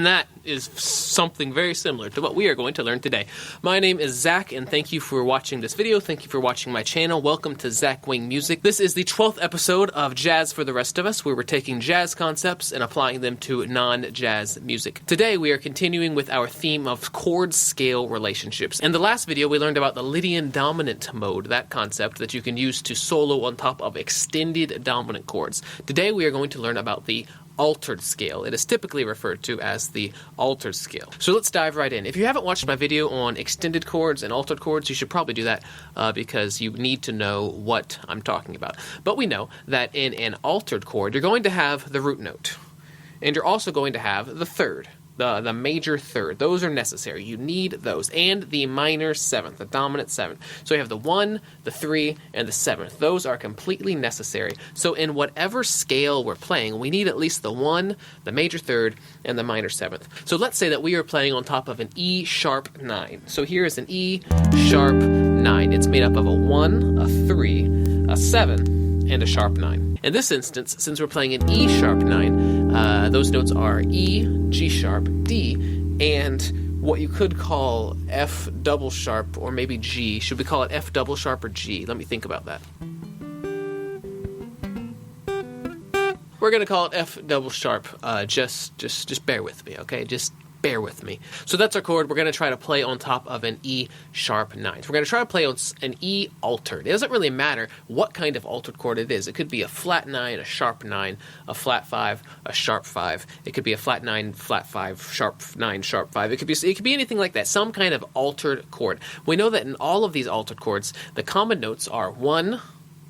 And that is something very similar to what we are going to learn today. My name is Zach, and thank you for watching this video. Thank you for watching my channel. Welcome to Zack Wing Music. This is the 12th episode of Jazz for the Rest of Us, where we're taking jazz concepts and applying them to non-jazz music. Today, we are continuing with our theme of chord-scale relationships. In the last video, we learned about the Lydian dominant mode, that concept that you can use to solo on top of extended dominant chords. Today, we are going to learn about the altered scale. It is typically referred to as the altered scale. So let's dive right in. If you haven't watched my video on extended chords and altered chords, you should probably do that because you need to know what I'm talking about. But we know that in an altered chord, you're going to have the root note, and you're also going to have the third. The major third. Those are necessary. You need those. And the minor seventh, the dominant seventh. So you have the 1, the 3, and the 7th. Those are completely necessary. So in whatever scale we're playing, we need at least the 1, the major third, and the minor 7th. So let's say that we are playing on top of an E sharp 9. So here is an E sharp 9. It's made up of a 1, a 3, a 7, and a sharp 9. In this instance, since we're playing an E sharp 9, those notes are E, G sharp, D, and what you could call F double sharp, or maybe G. Should we call it F double sharp or G? Let me think about that. We're going to call it F double sharp. Just bear with me, okay? Just bear with me. So that's our chord. We're going to try to play on top of an E sharp 9. So we're going to try to play on an E altered. It doesn't really matter what kind of altered chord it is. It could be a flat 9, a sharp 9, a flat 5, a sharp 5. It could be a flat 9, flat 5, sharp 9, sharp 5. It could be anything like that. Some kind of altered chord. We know that in all of these altered chords, the common notes are 1,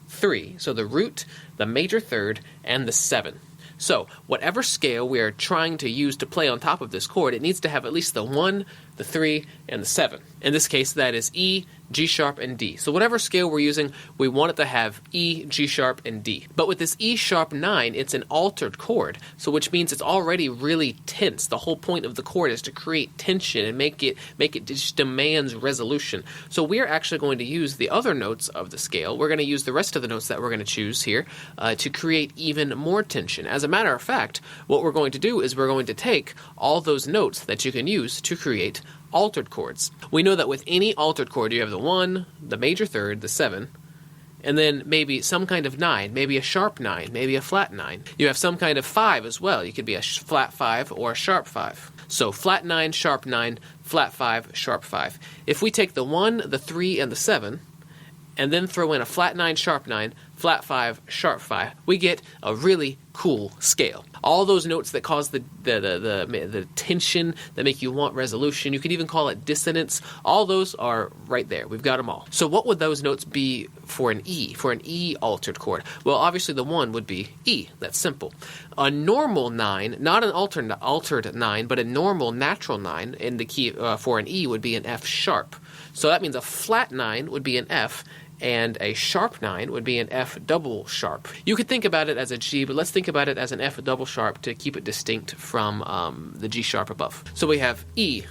3. So the root, the major third, and the 7. So, whatever scale we are trying to use to play on top of this chord, it needs to have at least the 1, the 3, and the 7. In this case, that is E, G sharp, and D. So whatever scale we're using, we want it to have E, G sharp, and D. But with this E sharp 9, it's an altered chord, so which means it's already really tense. The whole point of the chord is to create tension and make it just demands resolution. So we're actually going to use the other notes of the scale. We're going to use the rest of the notes that we're going to choose here to create even more tension. As a matter of fact, what we're going to do is we're going to take all those notes that you can use to create altered chords. We know that with any altered chord, you have the 1, the major third, the 7, and then maybe some kind of 9, maybe a sharp 9, maybe a flat 9. You have some kind of 5 as well. You could be a flat 5 or a sharp 5. So flat 9, sharp 9, flat 5, sharp 5. If we take the 1, the 3, and the 7, and then throw in a flat 9, sharp 9, flat 5, sharp 5, we get a really cool scale. All those notes that cause the tension, that make you want resolution, you could even call it dissonance, all those are right there. We've got them all. So what would those notes be for an E altered chord? Well, obviously the 1 would be E. That's simple. A normal 9, not an altered 9, but a normal natural 9 in the key for an E would be an F sharp. So that means a flat 9 would be an F, and a sharp 9 would be an F double sharp. You could think about it as a G, but let's think about it as an F double sharp to keep it distinct from the G sharp above. So we have E,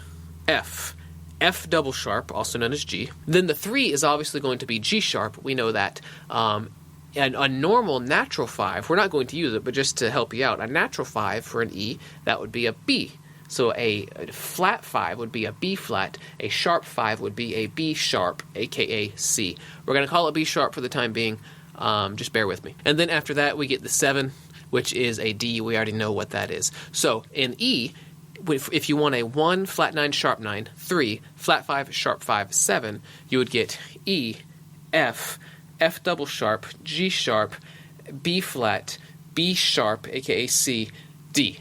F, F double sharp, also known as G. Then the 3 is obviously going to be G sharp. We know that. And a normal natural 5, we're not going to use it, but just to help you out, a natural 5 for an E, that would be a B. So a flat 5 would be a B flat, a sharp 5 would be a B sharp, aka C. We're going to call it B sharp for the time being, just bear with me. And then after that we get the 7, which is a D. We already know what that is. So in E, if you want a 1, flat 9, sharp 9, 3, flat 5, sharp 5, 7, you would get E, F, F double sharp, G sharp, B flat, B sharp, aka C, D.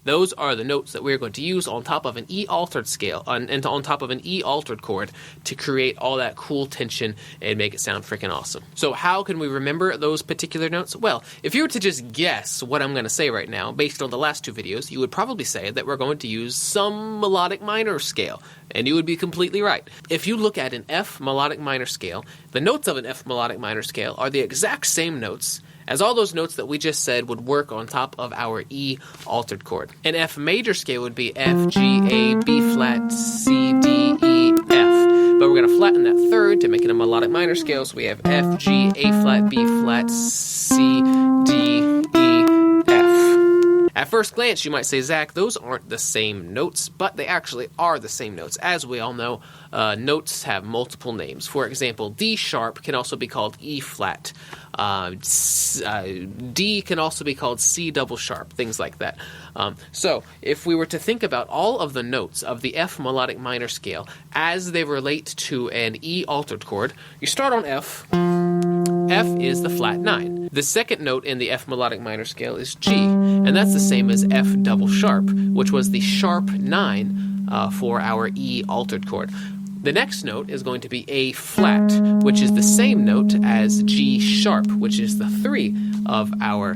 Those are the notes that we're going to use on top of an E altered scale, and on top of an E altered chord to create all that cool tension and make it sound freaking awesome. So how can we remember those particular notes? Well, if you were to just guess what I'm going to say right now, based on the last 2 videos, you would probably say that we're going to use some melodic minor scale, and you would be completely right. If you look at an F melodic minor scale, the notes of an F melodic minor scale are the exact same notes as all those notes that we just said would work on top of our E altered chord. An F major scale would be F, G, A, B flat, C, D, E, F. But we're going to flatten that third to make it a melodic minor scale, so we have F, G, A flat, B flat, C, D, E, F. At first glance, you might say, Zach, those aren't the same notes, but they actually are the same notes. As we all know, notes have multiple names. For example, D sharp can also be called E flat. D can also be called C double sharp, things like that. So if we were to think about all of the notes of the F melodic minor scale as they relate to an E altered chord, you start on F. F is the flat 9. The second note in the F melodic minor scale is G, and that's the same as F double sharp, which was the sharp 9 for our E altered chord. The next note is going to be A flat, which is the same note as G sharp, which is the 3 of our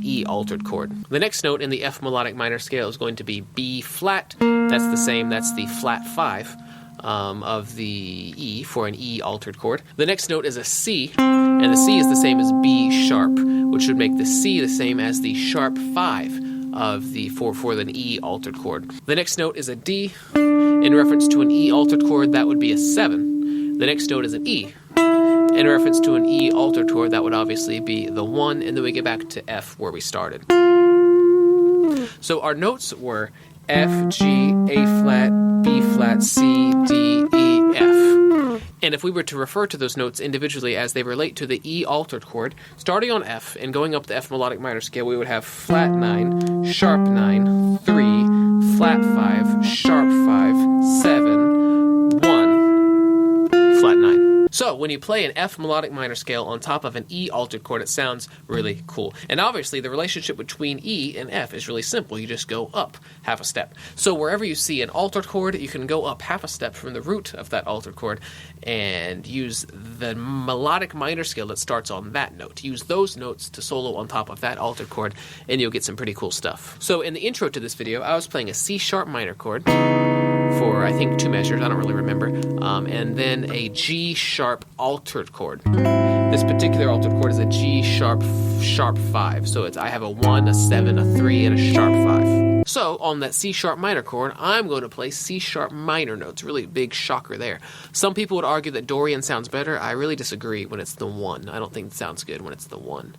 E altered chord. The next note in the F melodic minor scale is going to be B flat. That's the same, that's the flat 5 of the E for an E altered chord. The next note is a C, and the C is the same as B sharp, which would make the C the same as the sharp 5 of the for the E altered chord. The next note is a D. In reference to an E altered chord, that would be a 7. The next note is an E. In reference to an E altered chord, that would obviously be the 1, and then we get back to F where we started. So our notes were F, G, A flat, B flat, C, D, E, F. And if we were to refer to those notes individually as they relate to the E altered chord, starting on F and going up the F melodic minor scale, we would have flat 9, sharp 9, 3, flat 5, sharp 5, 7, 1, flat 9. So when you play an F melodic minor scale on top of an E altered chord, it sounds really cool. And obviously the relationship between E and F is really simple. You just go up half a step. So wherever you see an altered chord, you can go up half a step from the root of that altered chord and use the melodic minor scale that starts on that note. Use those notes to solo on top of that altered chord, and you'll get some pretty cool stuff. So in the intro to this video, I was playing a C sharp minor chord for, I think, 2 measures, I don't really remember, and then a G sharp altered chord. This particular altered chord is a G sharp 5, so I have a 1, a 7, a 3, and a sharp 5. So on that C sharp minor chord, I'm going to play C sharp minor notes. Really big shocker there. Some people would argue that Dorian sounds better. I really disagree when it's the 1. I don't think it sounds good when it's the 1.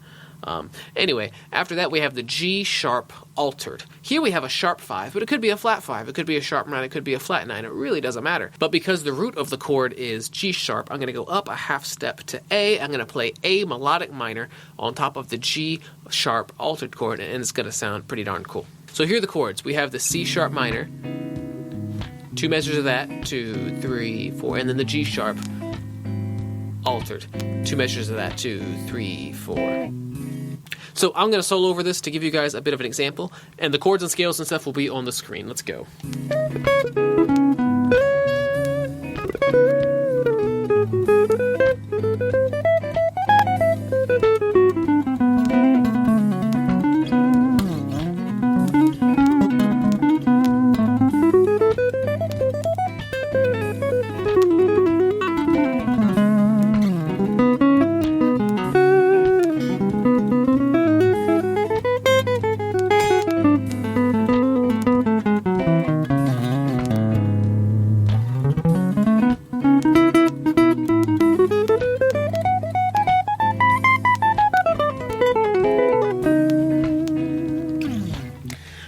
Anyway, after that we have the G sharp altered. Here we have a sharp 5, but it could be a flat 5, it could be a sharp 9, it could be a flat 9, it really doesn't matter. But because the root of the chord is G sharp, I'm going to go up a half step to A. I'm going to play A melodic minor on top of the G sharp altered chord, and it's going to sound pretty darn cool. So here are the chords. We have the C sharp minor, 2 measures of that, 2, 3, 4, and then the G sharp altered, 2 measures of that, 2, 3, 4. So I'm going to solo over this to give you guys a bit of an example, and the chords and scales and stuff will be on the screen. Let's go.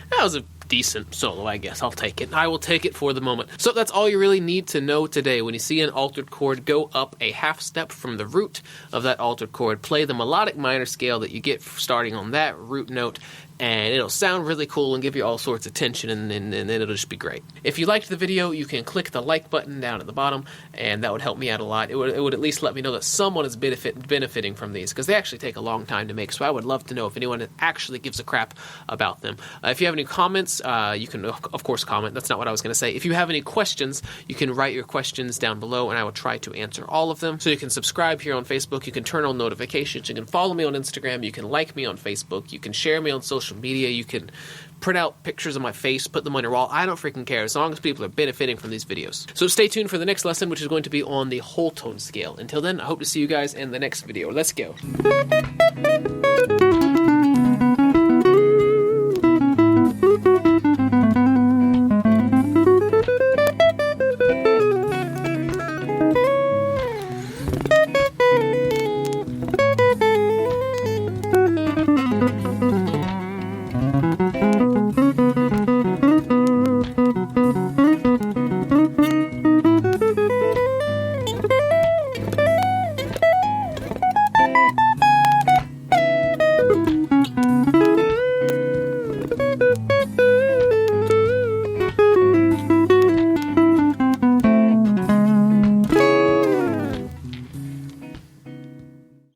That was a decent solo, I guess. I'll take it. I will take it for the moment. So that's all you really need to know today. When you see an altered chord, go up a half step from the root of that altered chord. Play the melodic minor scale that you get starting on that root note, and it'll sound really cool and give you all sorts of tension, and then it'll just be great. If you liked the video, you can click the like button down at the bottom, and that would help me out a lot. It would at least let me know that someone is benefiting from these, because they actually take a long time to make, so I would love to know if anyone actually gives a crap about them. If you have any comments, you can, of course, comment. That's not what I was going to say. If you have any questions, you can write your questions down below, and I will try to answer all of them. So you can subscribe here on Facebook, you can turn on notifications, you can follow me on Instagram, you can like me on Facebook, you can share me on social media, you can print out pictures of my face, put them on your wall. I don't freaking care, as long as people are benefiting from these videos. So stay tuned for the next lesson, which is going to be on the whole tone scale. Until then, I hope to see you guys in the next video. Let's go.